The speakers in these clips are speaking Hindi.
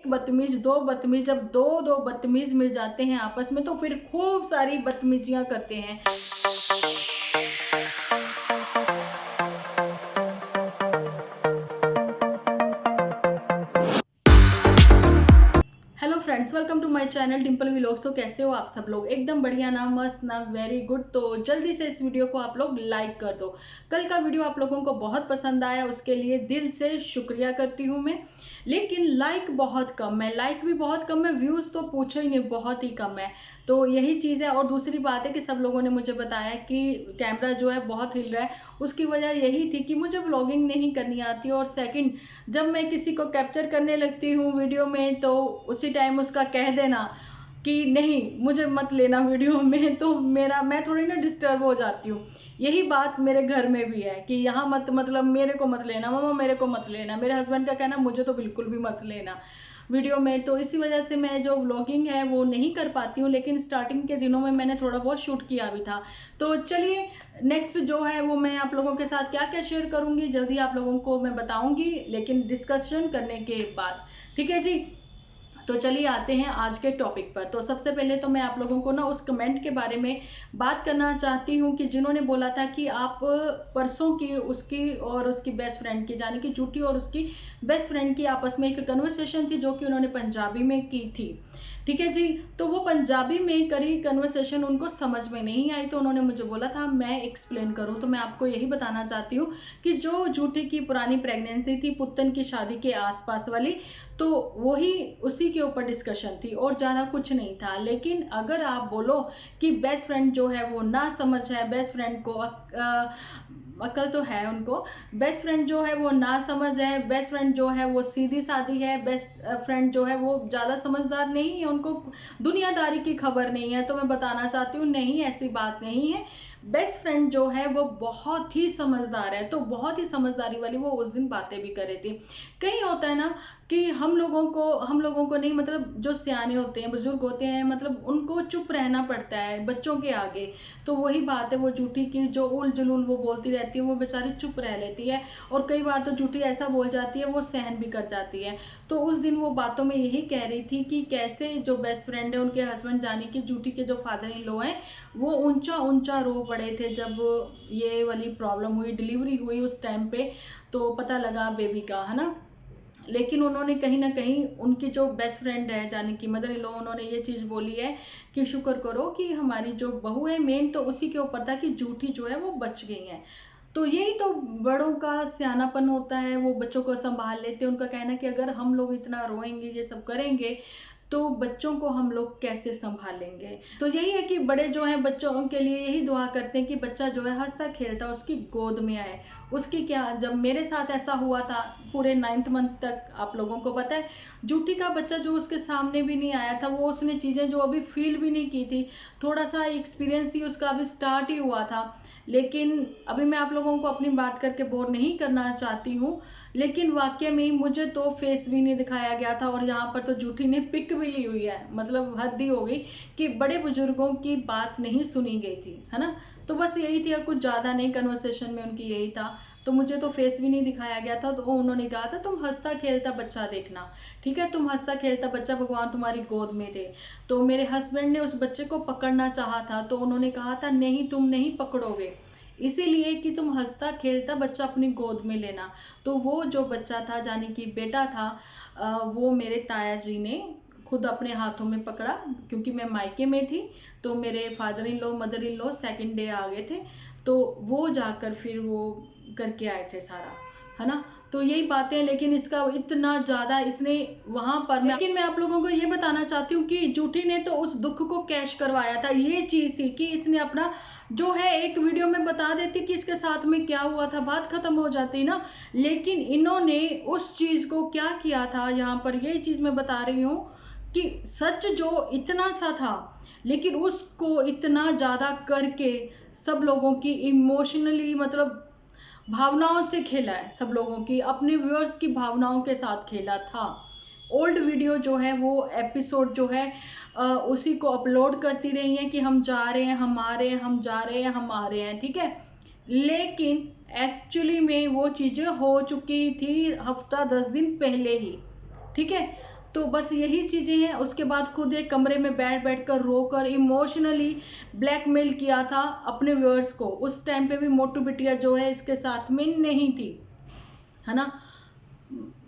बदतमीज, दो बदतमीज, जब दो दो बदतमीज मिल जाते हैं आपस में तो फिर खूब सारी बदतमीजियां करते हैं। Hello friends, welcome to my channel Dimple vlogs. तो कैसे हो आप सब लोग? एकदम बढ़िया ना, मस्त ना, वेरी गुड। तो जल्दी से इस वीडियो को आप लोग लाइक कर दो। कल का वीडियो आप लोगों को बहुत पसंद आया, उसके लिए दिल से शुक्रिया करती हूँ मैं। लेकिन लाइक बहुत कम है, लाइक भी बहुत कम है, व्यूज तो पूछो ही नहीं, बहुत ही कम है। तो यही चीज़ है। और दूसरी बात है कि सब लोगों ने मुझे बताया कि कैमरा जो है बहुत हिल रहा है। उसकी वजह यही थी कि मुझे व्लॉगिंग नहीं करनी आती। और सेकंड, जब मैं किसी को कैप्चर करने लगती हूँ वीडियो में तो उसी टाइम उसका कह देना कि नहीं मुझे मत लेना वीडियो में, तो मैं थोड़ी ना डिस्टर्ब हो जाती हूँ। यही बात मेरे घर में भी है कि यहाँ मत, मतलब मेरे को मत लेना मम्मा, मेरे को मत लेना। मेरे हस्बैंड का कहना मुझे तो बिल्कुल भी मत लेना वीडियो में। तो इसी वजह से मैं जो व्लॉगिंग है वो नहीं कर पाती हूँ। लेकिन स्टार्टिंग के दिनों में मैंने थोड़ा बहुत शूट किया भी था। तो चलिए, नेक्स्ट जो है वो मैं आप लोगों के साथ क्या क्या शेयर करूंगी जल्दी आप लोगों को मैं बताऊंगी, लेकिन डिस्कशन करने के बाद। ठीक है जी। तो चलिए आते हैं आज के टॉपिक पर। तो सबसे पहले तो मैं आप लोगों को ना उस कमेंट के बारे में बात करना चाहती हूँ कि जिन्होंने बोला था कि आप परसों की उसकी और उसकी बेस्ट फ्रेंड की, यानी कि झूठी और उसकी बेस्ट फ्रेंड की आपस में एक कन्वर्सेशन थी जो कि उन्होंने पंजाबी में की थी। ठीक है जी। तो वो पंजाबी में करी कन्वर्सेशन उनको समझ में नहीं आई, तो उन्होंने मुझे बोला था मैं एक्सप्लेन करूं। तो मैं आपको यही बताना चाहती हूँ कि जो झूठी की पुरानी प्रेगनेंसी थी पुत्तन की शादी के आसपास वाली, तो वही उसी के ऊपर डिस्कशन थी और ज़्यादा कुछ नहीं था। लेकिन अगर आप बोलो कि बेस्ट फ्रेंड जो है वो ना समझ है, बेस्ट फ्रेंड को अकल तो है उनको, बेस्ट फ्रेंड जो है वो ना समझ है, बेस्ट फ्रेंड जो है वो सीधी सादी है, बेस्ट फ्रेंड जो है वो ज़्यादा समझदार नहीं है, उनको दुनियादारी की खबर नहीं है, तो मैं बताना चाहती हूँ नहीं, ऐसी बात नहीं है। बेस्ट फ्रेंड जो है वो बहुत ही समझदार है। तो बहुत ही समझदारी वाली वो उस दिन बातें भी कर रही थी। कहीं होता है ना कि हम लोगों को नहीं, मतलब जो सियाने होते हैं, बुजुर्ग होते हैं, मतलब उनको चुप रहना पड़ता है बच्चों के आगे। तो वही बात है, वो झूठी की जो उल जुलूल वो बोलती रहती है, वो बेचारी चुप रह लेती है। और कई बार तो झूठी ऐसा बोल जाती है वो सहन भी कर जाती है। तो उस दिन वो बातों में यही कह रही थी कि कैसे जो बेस्ट फ्रेंड है उनके हस्बैंड, जाने की झूठी के जो फादर इन लॉ हैं, वो ऊंचा ऊंचा रो पड़े थे जब ये वाली प्रॉब्लम हुई, डिलीवरी हुई उस टाइम पे। तो पता लगा बेबी का, है ना। लेकिन उन्होंने कहीं ना कहीं उनकी जो बेस्ट फ्रेंड है यानी कि मदर इन लॉ, उन्होंने ये चीज बोली है कि शुक्र करो कि हमारी जो बहू है, मेन तो उसी के ऊपर था कि झूठी जो है वो बच गई है। तो यही तो बड़ों का सियानापन होता है, वो बच्चों को संभाल लेते हैं। उनका कहना है कि अगर हम लोग इतना रोएंगे, ये सब करेंगे, तो बच्चों को हम लोग कैसे संभालेंगे। तो यही है कि बड़े जो हैं बच्चों के लिए यही दुआ करते हैं कि बच्चा जो है हंसता खेलता उसकी गोद में आए। उसकी क्या, जब मेरे साथ ऐसा हुआ था पूरे 9th मंथ तक, आप लोगों को पता है, जूठी का बच्चा जो उसके सामने भी नहीं आया था, वो उसने चीजें जो अभी फील भी नहीं की थी, थोड़ा सा एक्सपीरियंस ही उसका अभी स्टार्ट ही हुआ था। लेकिन अभी मैं आप लोगों को अपनी बात करके बोर नहीं करना चाहती हूँ। लेकिन वाकई में मुझे तो फेस भी नहीं दिखाया गया था, और यहाँ पर तो जूठी ने पिक भी ली हुई है, मतलब हद ही हो गई कि बड़े बुजुर्गों की बात नहीं सुनी गई थी, है ना। तो बस यही थी, कुछ ज्यादा नहीं, कन्वर्सेशन में उनकी यही था। तो मुझे तो फेस भी नहीं दिखाया गया था। तो उन्होंने कहा था तुम हंसता खेलता बच्चा देखना, ठीक है, तुम हंसता खेलता बच्चा, भगवान तुम्हारी गोद में थे। तो मेरे हस्बैंड ने उस बच्चे को पकड़ना चाहा था, तो उन्होंने कहा था नहीं, तुम नहीं पकड़ोगे, इसीलिए कि तुम हंसता खेलता बच्चा अपनी गोद में लेना। तो वो जो बच्चा था, यानी कि बेटा था, वो मेरे ताया जी ने खुद अपने हाथों में पकड़ा, क्योंकि मैं मायके में थी। तो मेरे father in law mother in law second day आ गए थे, तो वो जाकर फिर वो करके आए थे सारा, है ना। तो यही बातें। लेकिन इसका इतना ज्यादा इसने वहां पर, लेकिन मैं आप लोगों को ये बताना चाहती हूँ कि जूठी ने तो उस दुख को कैश करवाया था। ये चीज थी कि इसने अपना जो है एक वीडियो में बता देती कि इसके साथ में क्या हुआ था, बात खत्म हो जाती ना। लेकिन इन्होंने उस चीज को क्या किया था, यहाँ पर यही चीज मैं बता रही हूँ कि सच जो इतना सा था, लेकिन उसको इतना ज्यादा करके सब लोगों की इमोशनली, मतलब भावनाओं से खेला है, सब लोगों की, अपने व्यूअर्स की भावनाओं के साथ खेला था। ओल्ड वीडियो जो है वो एपिसोड जो है उसी को अपलोड करती रही है कि हम जा रहे हैं, हम आ रहे हैं, हम जा रहे हैं, हम आ रहे हैं, ठीक है। लेकिन एक्चुअली में वो चीजें हो चुकी थी हफ्ता 10 दिन पहले ही, ठीक है। तो बस यही चीजें हैं। उसके बाद खुद एक कमरे में बैठ बैठ कर रोकर इमोशनली ब्लैकमेल किया था अपने व्यूअर्स को। उस टाइम पे भी मोटू बिटिया जो है इसके साथ में नहीं थी, है ना।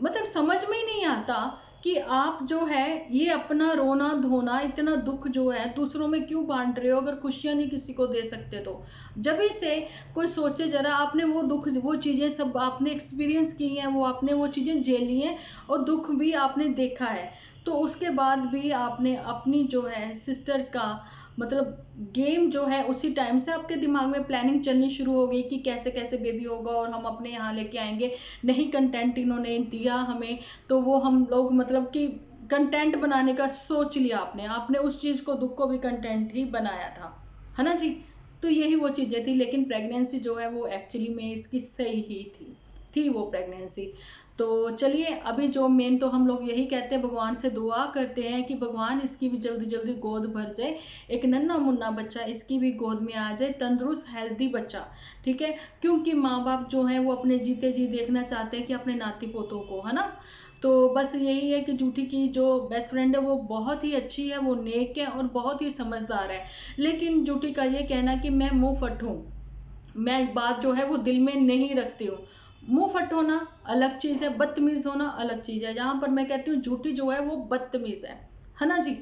मतलब समझ में ही नहीं आता कि आप जो है ये अपना रोना धोना इतना दुख जो है दूसरों में क्यों बांट रहे हो, अगर खुशियां नहीं किसी को दे सकते तो। जब भी से कोई सोचे जरा, आपने वो दुख वो चीजें सब आपने एक्सपीरियंस की हैं, वो आपने वो चीजें झेली हैं और दुख भी आपने देखा है, तो उसके बाद भी आपने अपनी जो है सिस्टर का मतलब गेम जो है उसी टाइम से आपके दिमाग में प्लानिंग चलनी शुरू हो गई कि कैसे कैसे बेबी होगा और हम अपने यहाँ लेके आएंगे। नहीं कंटेंट इन्होंने दिया हमें, तो वो हम लोग मतलब कि कंटेंट बनाने का सोच लिया आपने, आपने उस चीज को दुख को भी कंटेंट ही बनाया था, है ना जी। तो यही वो चीजें थी, लेकिन प्रेगनेंसी जो है वो एक्चुअली में इसकी सही ही थी वो प्रेगनेंसी। तो चलिए अभी जो मेन तो हम लोग यही कहते हैं, भगवान से दुआ करते हैं कि भगवान इसकी भी जल्दी जल्दी गोद भर जाए, एक नन्ना मुन्ना बच्चा इसकी भी गोद में आ जाए, तंदुरुस्त हेल्दी बच्चा, ठीक है। क्योंकि माँ बाप जो है वो अपने जीते जी देखना चाहते हैं कि अपने नाती पोतों को, है ना। तो बस यही है कि जूठी की जो बेस्ट फ्रेंड है वो बहुत ही अच्छी है, वो नेक है और बहुत ही समझदार है। लेकिन जूठी का ये कहना कि मैं मुंह फट हूँ, मैं बात जो है वो दिल में नहीं रखती हूँ। मुंह फट होना अलग चीज है, बदतमीज होना अलग चीज है। यहाँ पर मैं कहती हूँ जूठी जो है वो बदतमीज है ना जी।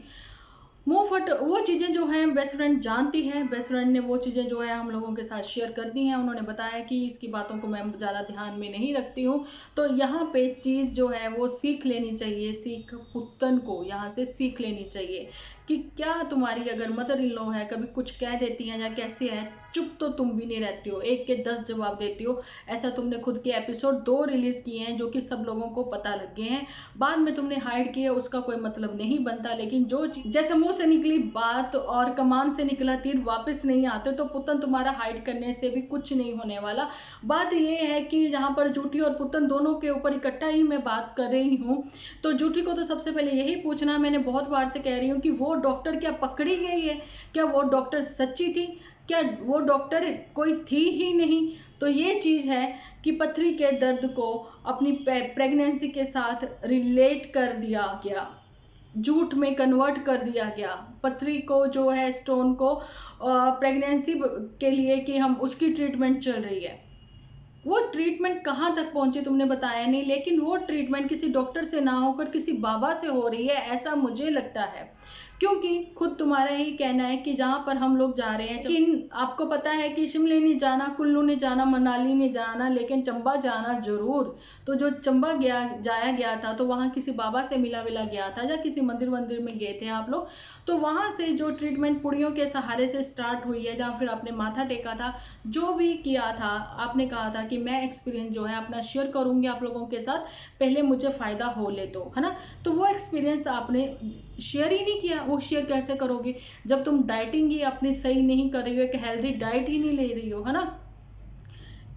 मुंह फट वो चीजें जो है बेस्ट फ्रेंड जानती है, बेस्ट फ्रेंड ने वो चीजें जो है हम लोगों के साथ शेयर कर दी हैं। उन्होंने बताया कि इसकी बातों को मैं ज्यादा ध्यान में नहीं रखती हूँ। तो यहाँ पे चीज जो है वो सीख लेनी चाहिए, सीख पुत्तन को यहाँ से सीख लेनी चाहिए कि क्या तुम्हारी अगर मदर इन लॉ है कभी कुछ कह देती है या कैसे है, चुप तो तुम भी नहीं रहती हो, एक के 10 जवाब देती हो। ऐसा तुमने खुद के एपिसोड 2 रिलीज किए हैं जो कि सब लोगों को पता लग गए हैं, बाद में तुमने हाइड किया, उसका कोई मतलब नहीं बनता। लेकिन जो जैसे मुंह से निकली बात और कमान से निकला तीर वापस नहीं आते, तो पुतन तुम्हारा हाइड करने से भी कुछ नहीं होने वाला। बात यह है कि जहां पर जूठी और पुतन दोनों के ऊपर इकट्ठा ही मैं बात कर रही हूँ, तो जूठी को तो सबसे पहले यही पूछना, मैंने बहुत बार से कह रही हूँ कि वो डॉक्टर क्या पकड़ी गई है, क्या वो डॉक्टर सच्ची थी, क्या वो डॉक्टर कोई थी ही नहीं। तो ये चीज है कि पथरी के दर्द को अपनी प्रेगनेंसी के साथ रिलेट कर दिया गया, झूठ में कन्वर्ट कर दिया गया। पथरी को जो है स्टोन को प्रेगनेंसी के लिए कि हम उसकी ट्रीटमेंट चल रही है। वो ट्रीटमेंट कहाँ तक पहुंची तुमने बताया नहीं, लेकिन वो ट्रीटमेंट किसी डॉक्टर से ना होकर किसी बाबा से हो रही है, ऐसा मुझे लगता है। क्योंकि खुद तुम्हारा ही कहना है कि जहां पर हम लोग जा रहे हैं, लेकिन आपको पता है कि शिमले नहीं जाना, कुल्लू नहीं जाना, मनाली नहीं जाना, लेकिन चंबा जाना जरूर। तो जो चंबा जाया गया था, तो वहां किसी बाबा से मिला विला गया था या किसी मंदिर वंदिर में गए थे आप लोग, तो वहां से जो ट्रीटमेंट पुड़ियों के सहारे से स्टार्ट हुई है, जहां फिर आपने माथा टेका था, जो भी किया था, आपने कहा था कि मैं एक्सपीरियंस जो है अपना शेयर करूंगी आप लोगों के साथ, पहले मुझे फायदा हो ले तो, है ना। तो वो एक्सपीरियंस आपने शेयर ही नहीं किया। वो शेयर कैसे करोगे जब तुम डाइटिंग ही अपनी सही नहीं कर रही हो, एक हेल्दी डाइट ही नहीं ले रही हो, है ना।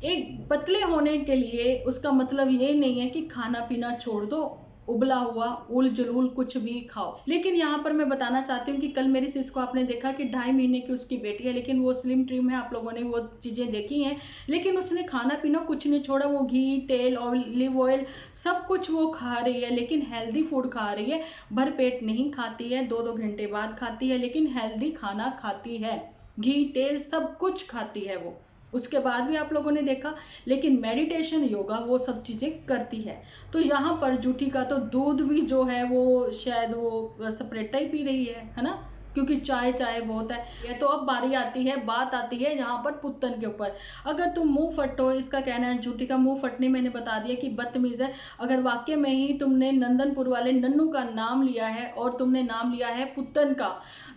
एक पतले होने के लिए उसका मतलब ये नहीं है कि खाना पीना छोड़ दो, उबला हुआ उल जलूल कुछ भी खाओ। लेकिन यहाँ पर मैं बताना चाहती हूँ कि कल मेरी सिस को आपने देखा कि 2.5 महीने की उसकी बेटी है, लेकिन वो स्लिम ट्रिम है, आप लोगों ने वो चीजें देखी हैं, लेकिन उसने खाना पीना कुछ नहीं छोड़ा। वो घी तेल ऑलिव ऑयल सब कुछ वो खा रही है, लेकिन हेल्दी फूड खा रही है। भर पेट नहीं खाती है, 2-2 घंटे बाद खाती है, लेकिन हेल्दी खाना खाती है, घी तेल सब कुछ खाती है वो, उसके बाद भी आप लोगों ने देखा। लेकिन मेडिटेशन योगा वो सब चीजें करती है। तो यहाँ पर जूठी का तो दूध भी जो है वो शायद वो सपरेटा ही पी रही है ना, क्योंकि चाय चाय बहुत है। तो अब बारी आती है, बात आती है यहाँ पर पुत्तन के ऊपर। अगर तुम मुंह फटो, इसका कहना है जूठी का मुंह फटने, मैंने बता दिया कि बदतमीज है। अगर वाकई में ही तुमने नंदनपुर वाले नन्नू का नाम लिया है और तुमने नाम लिया है पुत्तन का,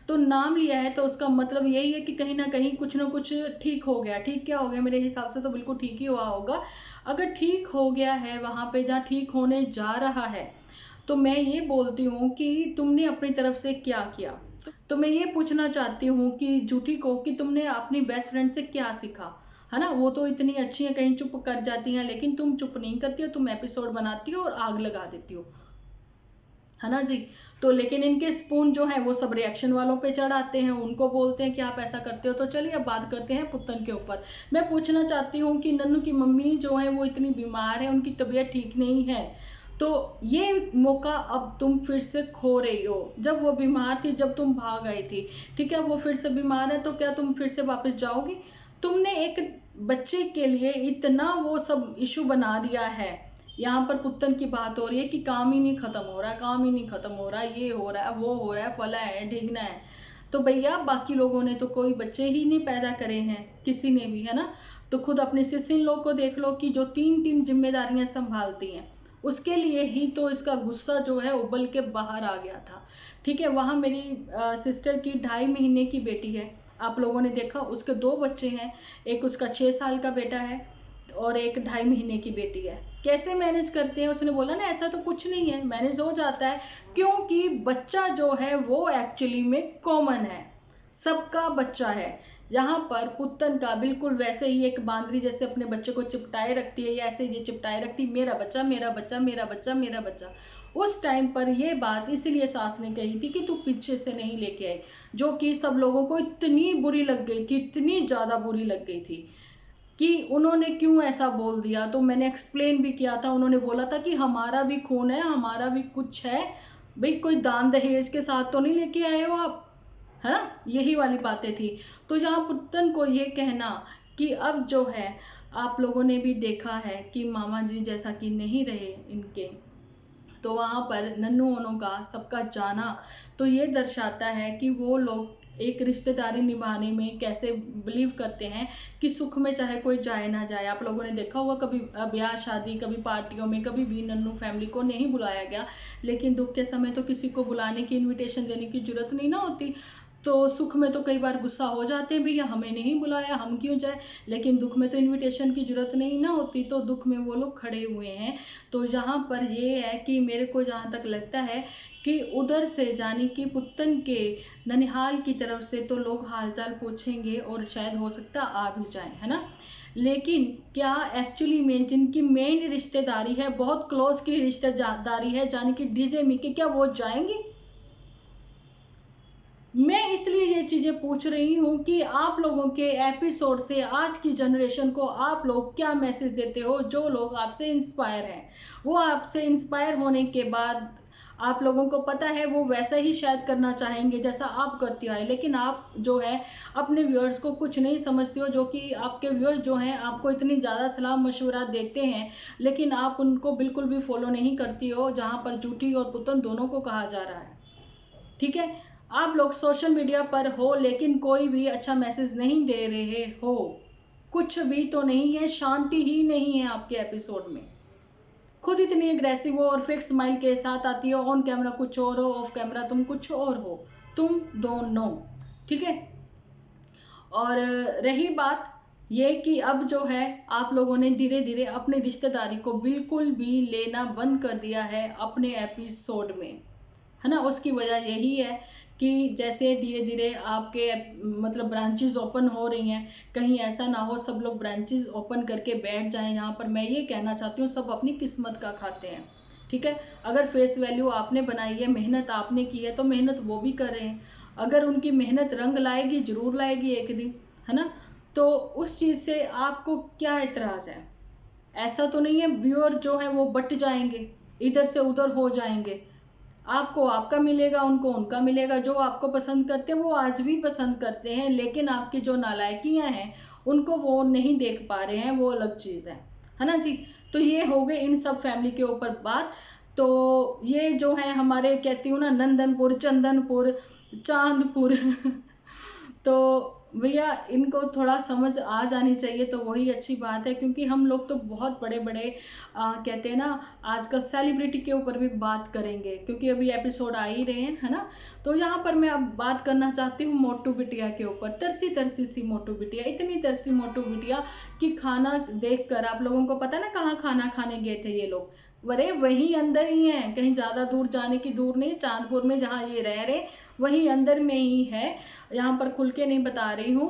तो नाम लिया है तो उसका मतलब यही है कि कहीं ना कहीं कुछ ना कुछ ठीक हो गया। ठीक क्या हो गया, मेरे हिसाब से तो बिल्कुल ठीक ही हुआ होगा। अगर ठीक हो गया है वहां पे जहाँ ठीक होने जा रहा है, तो मैं ये बोलती हूँ कि तुमने अपनी तरफ से क्या किया। तो मैं ये पूछना चाहती हूँ कि जूठी को कि तुमने अपनी बेस्ट फ्रेंड से क्या सीखा, है ना। वो तो इतनी अच्छी है, कहीं चुप कर जाती हैं, लेकिन तुम चुप नहीं करती हो, तुम एपिसोड बनाती हो और आग लगा देती हो, है ना जी। तो लेकिन इनके स्पून जो है वो सब रिएक्शन वालों पे चढ़ाते हैं, उनको बोलते हैं कि आप ऐसा करते हो। तो चलिए अब बात करते हैं पुत्तन के ऊपर। मैं पूछना चाहती हूँ कि नन्नू की मम्मी जो है वो इतनी बीमार है, उनकी तबीयत ठीक नहीं है, तो ये मौका अब तुम फिर से खो रही हो। जब वो बीमार थी, जब तुम भाग आई थी, ठीक है, वो फिर से बीमार है, तो क्या तुम फिर से वापस जाओगी? तुमने एक बच्चे के लिए इतना वो सब इशू बना दिया है। यहाँ पर पुत्तन की बात हो रही है कि काम ही नहीं खत्म हो रहा, काम ही नहीं खत्म हो रहा, ये हो रहा है, वो हो रहा है, फला है, ढिगना है। तो भैया बाकी लोगों ने तो कोई बच्चे ही नहीं पैदा करे हैं, किसी ने भी, है ना। तो खुद अपने सिसिन लोग को देख लो कि जो 3-3 जिम्मेदारियां संभालती हैं, उसके लिए ही तो इसका गुस्सा जो है उबल के बाहर आ गया था। ठीक है, वहां मेरी सिस्टर की 2.5 महीने की बेटी है, आप लोगों ने देखा, उसके 2 बच्चे हैं, एक उसका 6 साल का बेटा है और एक 2.5 महीने की बेटी है। कैसे मैनेज करते हैं? उसने बोला ना ऐसा तो कुछ नहीं है, मैनेज हो जाता है, क्योंकि बच्चा जो है वो एक्चुअली में कॉमन है, सबका बच्चा है। यहाँ पर पुत्तन का बिल्कुल वैसे ही एक बांदरी जैसे अपने बच्चे को चिपटाए रखती है, या ऐसे ये चिपटाए रखती, मेरा बच्चा, मेरा बच्चा, मेरा बच्चा, मेरा बच्चा। उस टाइम पर ये बात इसलिए सास ने कही थी कि तू पीछे से नहीं लेके आई, जो कि सब लोगों को इतनी बुरी लग गई थी, इतनी ज्यादा बुरी लग गई थी कि उन्होंने क्यों ऐसा बोल दिया। तो मैंने एक्सप्लेन भी किया था, उन्होंने बोला था कि हमारा भी खून है, हमारा भी कुछ है भाई, कोई दान दहेज के साथ तो नहीं लेके आए हो आप, है ना, यही वाली बातें थी। तो यहाँ पुत्तन को ये कहना कि अब जो है आप लोगों ने भी देखा है कि मामा जी जैसा कि नहीं रहे इनके, तो वहां पर नन्नू ओनों का सबका जाना तो ये दर्शाता है कि वो लोग एक रिश्तेदारी निभाने में कैसे बिलीव करते हैं कि सुख में चाहे कोई जाए ना जाए। आप लोगों ने देखा होगा कभी ब्याह शादी, कभी पार्टियों में, कभी भी नन्नू फैमिली को नहीं बुलाया गया, लेकिन दुख के समय तो किसी को बुलाने की, इनविटेशन देने की जरूरत नहीं ना होती। तो सुख में तो कई बार गुस्सा हो जाते हैं, भैया हमें नहीं बुलाया, हम क्यों जाए, लेकिन दुख में तो इनविटेशन की जरूरत नहीं ना होती, तो दुख में वो लोग खड़े हुए हैं। तो यहाँ पर ये है कि मेरे को जहाँ तक लगता है कि उधर से जानी कि पुत्तन के ननिहाल की तरफ से तो लोग हालचाल पूछेंगे और शायद हो सकता आ भी जाए, है ना। लेकिन क्या एक्चुअली में जिनकी मेन रिश्तेदारी है, बहुत क्लोज की रिश्तेदारी है, जानी कि डीजे मिकी, क्या वो जाएंगे? मैं इसलिए ये चीजें पूछ रही हूँ कि आप लोगों के एपिसोड से आज की जनरेशन को आप लोग क्या मैसेज देते हो। जो लोग आपसे इंस्पायर हैं, वो आपसे इंस्पायर होने के बाद आप लोगों को पता है वो वैसा ही शायद करना चाहेंगे जैसा आप करती हो, लेकिन आप जो है अपने व्यूअर्स को कुछ नहीं समझती हो, जो कि आपके व्यूअर्स जो हैं आपको इतनी ज़्यादा सलाह मशवरा देते हैं, लेकिन आप उनको बिल्कुल भी फॉलो नहीं करती हो, जहाँ पर झूठी और पुतन दोनों को कहा जा रहा है। ठीक है, आप लोग सोशल मीडिया पर हो लेकिन कोई भी अच्छा मैसेज नहीं दे रहे हो, कुछ भी तो नहीं है, शांति ही नहीं है आपके एपिसोड में। खुद इतनी अग्रेसिव हो और फेक स्माइल के साथ आती हो, ऑन कैमरा कुछ और हो, ऑफ कैमरा तुम कुछ और हो, तुम दोनों। ठीक है, और रही बात ये कि अब जो है आप लोगों ने धीरे धीरे अपनी रिश्तेदारी को बिल्कुल भी लेना बंद कर दिया है अपने एपिसोड में, है ना। उसकी वजह यही है कि जैसे धीरे धीरे आपके मतलब ब्रांचेस ओपन हो रही हैं, कहीं ऐसा ना हो सब लोग ब्रांचेस ओपन करके बैठ जाएं। यहाँ पर मैं ये कहना चाहती हूँ, सब अपनी किस्मत का खाते हैं। ठीक है, अगर फेस वैल्यू आपने बनाई है, मेहनत आपने की है, तो मेहनत वो भी कर रहे हैं। अगर उनकी मेहनत रंग लाएगी, जरूर लाएगी एक दिन, है ना। तो उस चीज से आपको क्या एतराज है? ऐसा तो नहीं है व्यूअर जो है वो बट जाएंगे, इधर से उधर हो जाएंगे, आपको आपका मिलेगा, उनको उनका मिलेगा। जो आपको पसंद करते हैं वो आज भी पसंद करते हैं, लेकिन आपकी जो नालायकियां हैं उनको वो नहीं देख पा रहे हैं, वो अलग चीज है ना जी। तो ये हो गए इन सब फैमिली के ऊपर बात। तो ये जो है हमारे, कहती हूँ ना, नंदनपुर, चंदनपुर, चांदपुर तो भैया इनको थोड़ा समझ आ जानी चाहिए, तो वही अच्छी बात है, क्योंकि हम लोग तो बहुत बड़े बड़े कहते हैं ना, आजकल सेलिब्रिटी के ऊपर भी बात करेंगे, क्योंकि अभी एपिसोड आ ही रहे हैं, है ना। तो यहाँ पर मैं अब बात करना चाहती हूँ मोटू बिटिया के ऊपर। तरसी तरसी सी मोटू बिटिया, इतनी तरसी मोटू बिटिया कि खाना देखकर, आप लोगों को पता है ना कहाँ खाना खाने गए थे ये लोग, अरे वहीं अंदर ही है, कहीं ज्यादा दूर जाने की दूर नहीं, चांदपुर में जहाँ ये रह रहे वहीं अंदर में ही है। यहाँ पर खुल के नहीं बता रही हूँ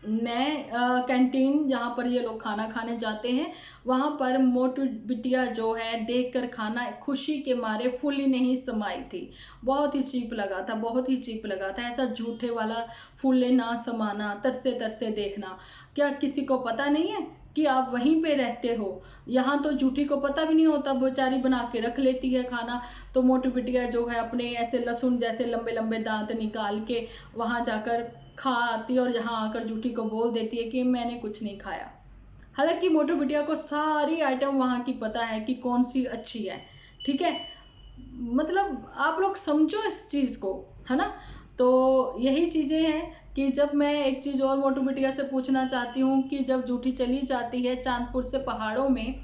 मैं, कैंटीन जहाँ पर ये लोग खाना खाने जाते हैं, वहां पर मोटू बिटिया जो है देखकर खाना खुशी के मारे फुली नहीं समाई थी। बहुत ही चीप लगा था, बहुत ही चीप लगा था, ऐसा झूठे वाला फूले ना समाना, तरसे तरसे देखना। क्या किसी को पता नहीं है कि आप वहीं पे रहते हो। यहाँ तो जूठी को पता भी नहीं होता, बेचारी बना के रख लेती है खाना। तो मोटू बिटिया जो है अपने ऐसे लहसुन जैसे लंबे लंबे दांत निकाल के वहां जाकर खा आती है और यहाँ आकर जूठी को बोल देती है कि मैंने कुछ नहीं खाया। हालांकि मोटू बिटिया को सारी आइटम वहां की पता है कि कौन सी अच्छी है। ठीक है, मतलब आप लोग समझो इस चीज को, है ना। तो यही चीजें हैं कि जब मैं एक चीज और मोटू बिटिया से पूछना चाहती हूँ कि जब जूठी चली जाती है चांदपुर से पहाड़ों में,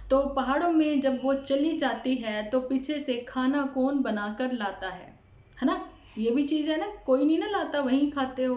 तो पहाड़ों में जब वो चली जाती है तो पीछे से खाना कौन बनाकर लाता है ना। ये भी चीज है ना, कोई नहीं ना लाता, वहीं खाते हो।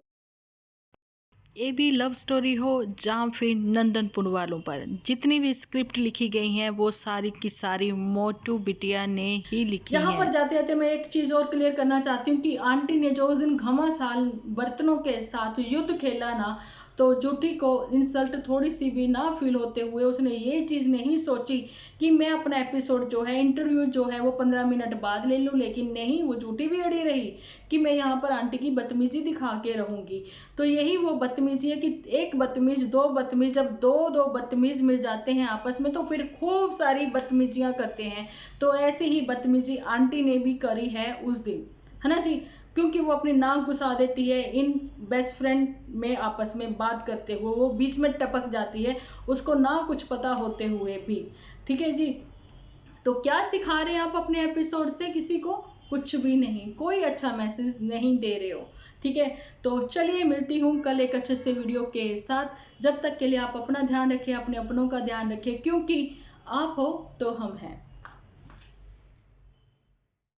ये भी लव स्टोरी हो जहाँ फिर नंदनपुर वालों पर जितनी भी स्क्रिप्ट लिखी गई हैं वो सारी की सारी मोटू बिटिया ने ही लिखी हैं। यहाँ पर जाते जाते मैं एक चीज और क्लियर करना चाहती हूँ कि आंटी ने जो उस दिन घमासान बर्तनों के साथ युद्ध खेला ना, तो जूठी को इंसल्ट थोड़ी सी भी ना फील होते हुए उसने ये चीज नहीं सोची कि मैं अपना एपिसोड जो है, इंटरव्यू जो है वो 15 मिनट बाद ले लूं। लेकिन नहीं, वो जूठी भी अड़ी रही कि मैं यहाँ पर आंटी की बदतमीजी दिखा के रहूंगी। तो यही वो बदतमीजी है कि एक बदतमीज, दो बदतमीज, जब दो बदतमीज मिल जाते हैं आपस में तो फिर खूब सारी बदतमीजियां करते हैं। तो ऐसी ही बदतमीजी आंटी ने भी करी है उस दिन, है ना जी। क्योंकि वो अपनी नाक घुसा देती है इन बेस्ट फ्रेंड में, आपस में बात करते हुए वो बीच में टपक जाती है, उसको ना कुछ पता होते हुए भी। ठीक है जी। तो क्या सिखा रहे हैं आप अपने एपिसोड से किसी को? कुछ भी नहीं, कोई अच्छा मैसेज नहीं दे रहे हो। ठीक है, तो चलिए मिलती हूँ कल एक अच्छे से वीडियो के साथ। जब तक के लिए आप अपना ध्यान रखें, अपने अपनों का ध्यान रखें, क्योंकि आप हो तो हम हैं।